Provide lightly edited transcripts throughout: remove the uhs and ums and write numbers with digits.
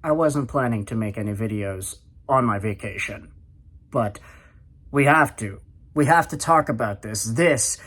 I wasn't planning to make any videos on my vacation, but we have to. We have to talk about this. This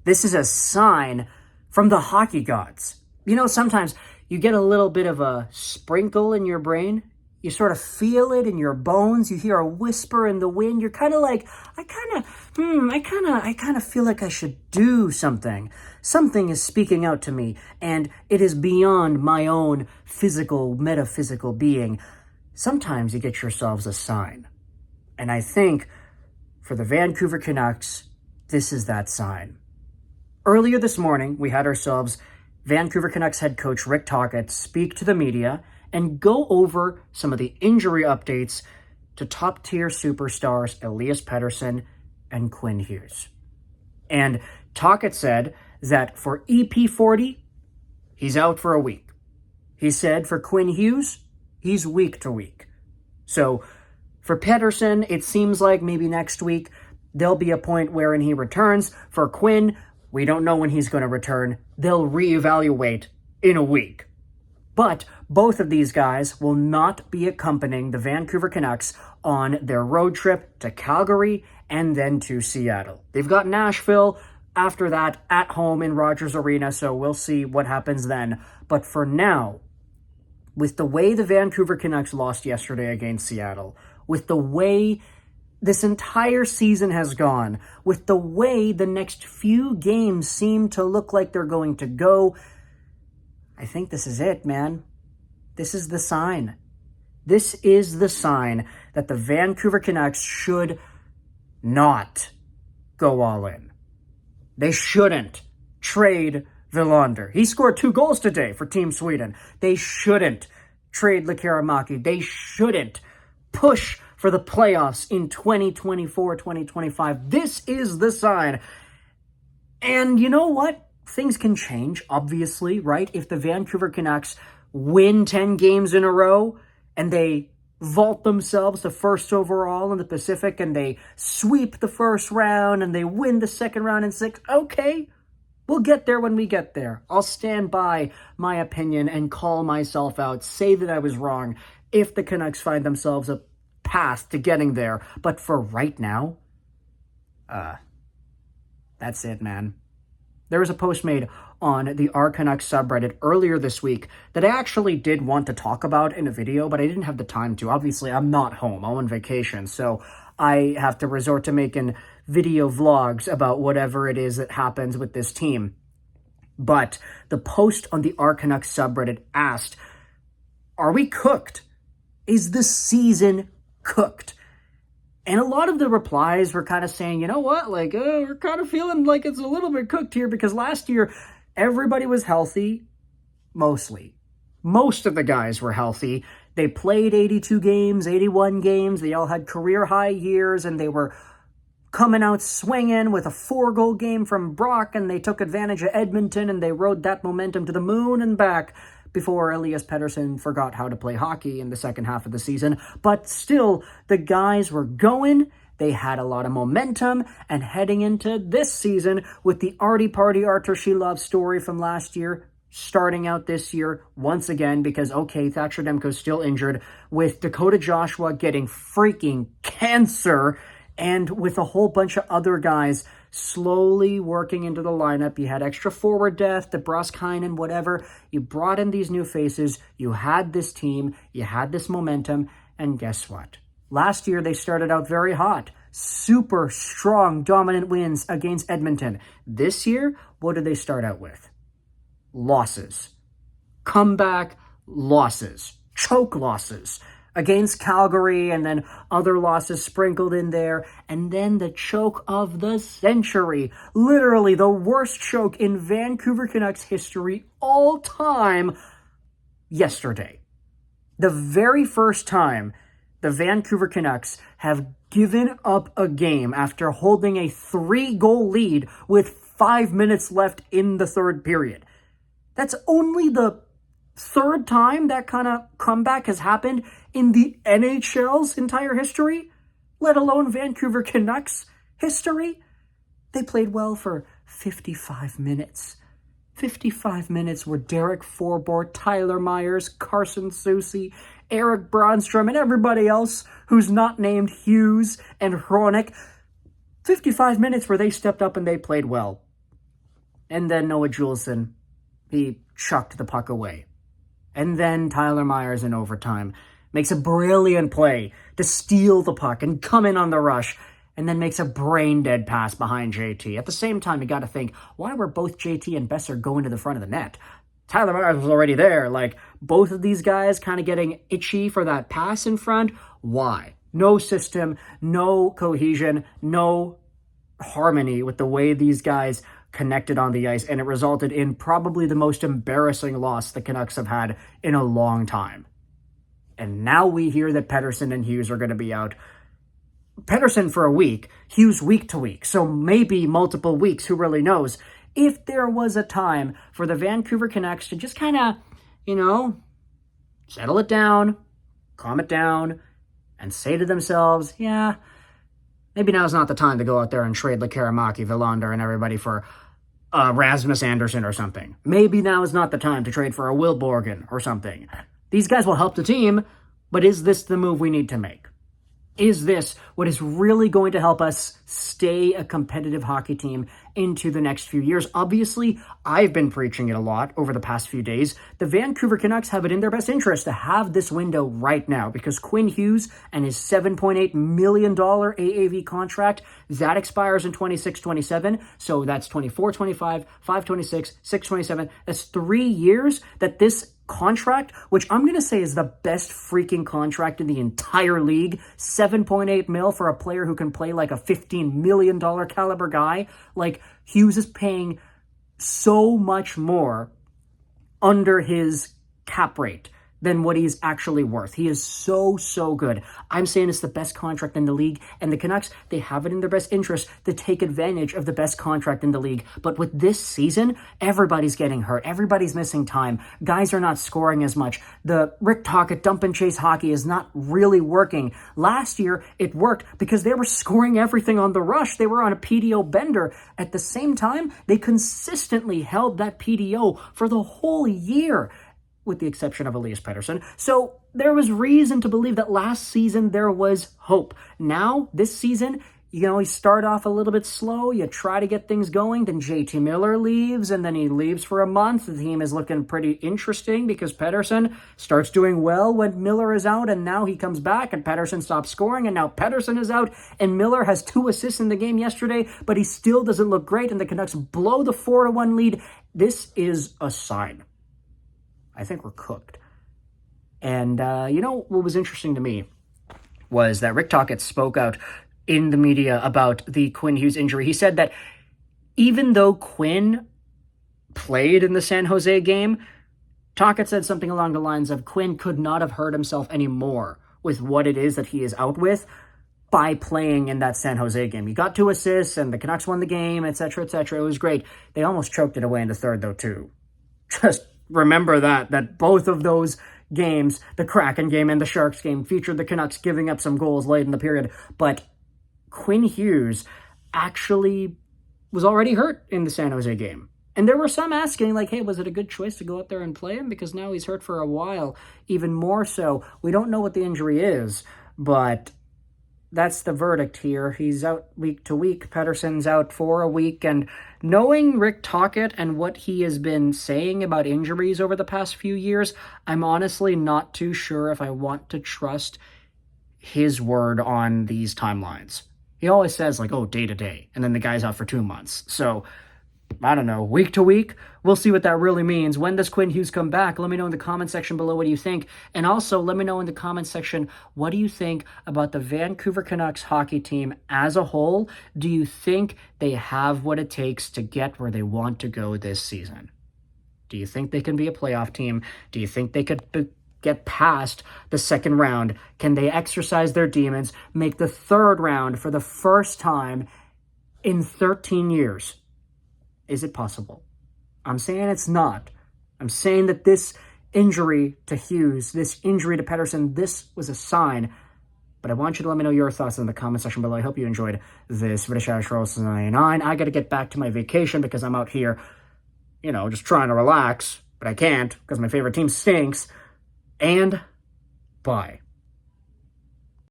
is a sign from the hockey gods. You know, sometimes you get a little bit of a sprinkle in your brain. You sort of feel it in your bones. You hear a whisper in the wind. You're kind of like, I kind of feel like I should do something. Something is speaking out to me, and it is beyond my own physical, metaphysical being. Sometimes you get yourselves a sign. And I think for the Vancouver Canucks, this is that sign. Earlier this morning, we had ourselves Vancouver Canucks head coach Rick Tocchet speak to the media and go over some of the injury updates to top-tier superstars Elias Pettersson and Quinn Hughes. And Tocchet said that for EP40, he's out for a week. He said for Quinn Hughes, he's week to week. So for Pettersson, it seems like maybe next week there'll be a point wherein he returns. For Quinn, we don't know when he's going to return. They'll reevaluate in a week. But both of these guys will not be accompanying the Vancouver Canucks on their road trip to Calgary and then to Seattle. They've got Nashville after that at home in Rogers Arena, so we'll see what happens then. But for now, with the way the Vancouver Canucks lost yesterday against Seattle, with the way this entire season has gone, with the way the next few games seem to look like they're going to go, I think this is it, man. This is the sign. This is the sign that the Vancouver Canucks should not go all in. They shouldn't trade Willander. He scored 2 goals today for Team Sweden. They shouldn't trade Lekkerimaki. They shouldn't push for the playoffs in 2024, 2025. This is the sign. And you know what? Things can change, obviously, right? If the Vancouver Canucks win 10 games in a row and they vault themselves to first overall in the Pacific and they sweep the first round and they win the second round in 6, okay, we'll get there when we get there. I'll stand by my opinion and call myself out, say that I was wrong if the Canucks find themselves a path to getting there. But for right now, that's it, man. There was a post made on the Canucks subreddit earlier this week that I actually did want to talk about in a video, but I didn't have the time to. Obviously, I'm not home. I'm on vacation, so I have to resort to making video vlogs about whatever it is that happens with this team. But the post on the Canucks subreddit asked, are we cooked? Is the season cooked? And a lot of the replies were kind of saying, you know what, like, we're kind of feeling like it's a little bit cooked here because last year everybody was healthy, mostly. Most of the guys were healthy. They played 82 games, 81 games. They all had career-high years, and they were coming out swinging with a 4-goal game from Brock, and they took advantage of Edmonton, and they rode that momentum to the moon and back before Elias Pettersson forgot how to play hockey in the second half of the season. But still, the guys were going. They had a lot of momentum. And heading into this season with the Arty Party Artur Silayev story from last year, starting out this year once again because, okay, Thatcher Demko's still injured, with Dakota Joshua getting freaking cancer, and with a whole bunch of other guys slowly working into the lineup. You had extra forward depth, DeBrusk, whatever. You brought in these new faces. You had this team. You had this momentum. And guess what? Last year, they started out very hot. Super strong, dominant wins against Edmonton. This year, what did they start out with? Losses. Comeback losses. Choke losses. Against Calgary, and then other losses sprinkled in there, and then the choke of the century. Literally the worst choke in Vancouver Canucks history all time yesterday. The very first time the Vancouver Canucks have given up a game after holding a 3-goal lead with 5 minutes left in the third period. That's only the third time that kind of comeback has happened in the NHL's entire history, let alone Vancouver Canucks history. They played well for 55 minutes. 55 minutes where Derek Forbort, Tyler Myers, Carson Soucy, Eric Brandstrom and everybody else who's not named Hughes and Hronek. 55 minutes where they stepped up and they played well. And then Noah Juleson, he chucked the puck away. And then Tyler Myers in overtime makes a brilliant play to steal the puck and come in on the rush, and then makes a brain-dead pass behind JT. At the same time, you got to think, why were both JT and Besser going to the front of the net? Tyler Myers was already there. Like, both of these guys kind of getting itchy for that pass in front. Why? No system, no cohesion, no harmony with the way these guys connected on the ice, and it resulted in probably the most embarrassing loss the Canucks have had in a long time. And now we hear that Pettersson and Hughes are going to be out. Pettersson for a week, Hughes week to week, so maybe multiple weeks, who really knows. If there was a time for the Vancouver Canucks to just kind of, settle it down, calm it down, and say to themselves, yeah, maybe now's not the time to go out there and trade Lekaramaki, Villander, and everybody for Rasmus Anderson or something. Maybe now is not the time to trade for a Will Borgen or something. These guys will help the team, but is this the move we need to make? Is this what is really going to help us stay a competitive hockey team into the next few years? Obviously, I've been preaching it a lot over the past few days. The Vancouver Canucks have it in their best interest to have this window right now, because Quinn Hughes and his $7.8 million AAV contract, that expires in 26-27. So that's 24-25, 5-26, 6-27. That's 3 years that this contract, which I'm going to say is the best freaking contract in the entire league, $7.8 mil for a player who can play like a $15 million caliber guy. Like, Hughes is paying so much more under his cap rate than what he's actually worth. He is so good. I'm saying it's the best contract in the league, and the Canucks, they have it in their best interest to take advantage of the best contract in the league. But with this season, everybody's getting hurt. Everybody's missing time. Guys are not scoring as much. The Rick Tocchet dump and chase hockey is not really working. Last year, it worked because they were scoring everything on the rush. They were on a PDO bender. At the same time, they consistently held that PDO for the whole year, with the exception of Elias Pettersson. So there was reason to believe that last season there was hope. Now, this season, you start off a little bit slow, you try to get things going, then JT Miller leaves, and then he leaves for a month. The team is looking pretty interesting because Pettersson starts doing well when Miller is out, and now he comes back, and Pettersson stops scoring, and now Pettersson is out, and Miller has 2 assists in the game yesterday, but he still doesn't look great, and the Canucks blow the 4-1 lead. This is a sign. I think we're cooked. And, what was interesting to me was that Rick Tocchet spoke out in the media about the Quinn Hughes injury. He said that even though Quinn played in the San Jose game, Tocchet said something along the lines of Quinn could not have hurt himself anymore with what it is that he is out with by playing in that San Jose game. He got 2 assists, and the Canucks won the game, etc., etc. It was great. They almost choked it away in the third, though, too. Just remember that both of those games, the Kraken game and the Sharks game, featured the Canucks giving up some goals late in the period. But Quinn Hughes actually was already hurt in the San Jose game. And there were some asking, like, hey, was it a good choice to go out there and play him? Because now he's hurt for a while. Even more so, we don't know what the injury is, but that's the verdict here. He's out week to week. Pettersson's out for a week. And knowing Rick Tocchet and what he has been saying about injuries over the past few years, I'm honestly not too sure if I want to trust his word on these timelines. He always says, like, day to day, and then the guy's out for 2 months. So, I don't know, week to week, we'll see what that really means. When does Quinn Hughes come back? Let me know in the comment section below what do you think. And also, let me know in the comment section, what do you think about the Vancouver Canucks hockey team as a whole? Do you think they have what it takes to get where they want to go this season? Do you think they can be a playoff team? Do you think they could get past the second round? Can they exercise their demons, make the third round for the first time in 13 years? Is it possible? I'm saying it's not. I'm saying that this injury to Hughes, this injury to Pettersson, this was a sign. But I want you to let me know your thoughts in the comment section below. I hope you enjoyed this video. I got to get back to my vacation because I'm out here, just trying to relax. But I can't because my favorite team stinks. And Bye.